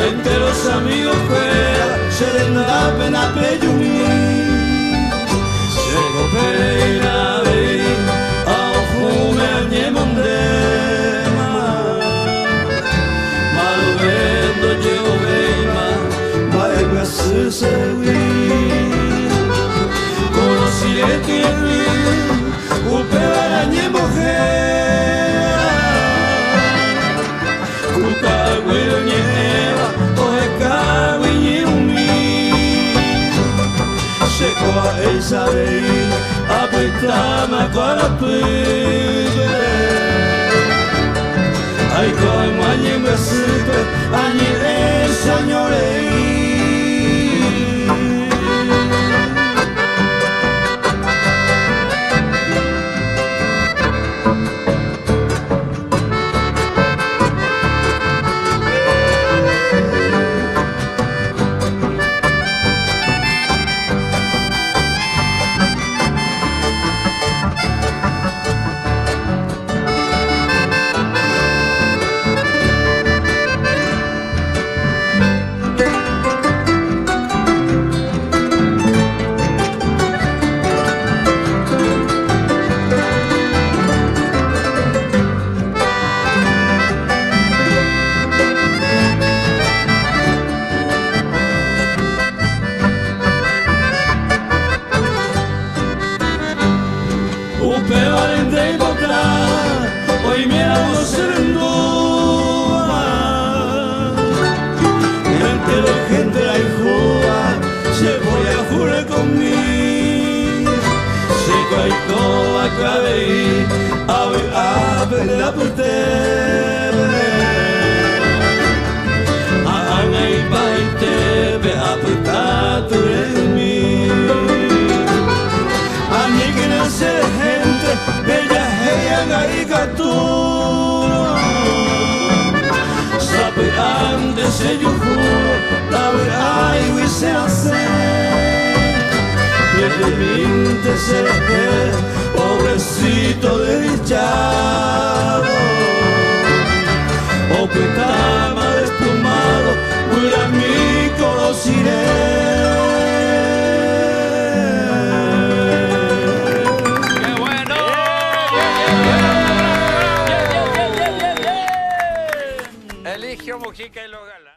enteros amigos fuera, serenda pena peyumi. Llegó pena vei, ao fume añemondema. Malo vendo llego veima, vaega se sewi. Conocí el tiempo, upera añemojera. Kukagüero nieva, oje Sekoa eizabei, apeitama korapuibe. Aiko emañen besupe, añi esañorei. Upe valente y botar, hoy me hago serendúa. Entre la gente la hijua, se voy a jurar conmigo. Se caitó a caber, a ver la putera. A Ana y Paite, ve a putar tu en mí. A mí que no sé gente, bella heya y gaturo. Sabe antes se yo juro, la verdad y se hace. Pierde minte se ve, pobrecito desdichado. O petama desplumado, muy amigo los iré. Eligio Mujica y los Galán.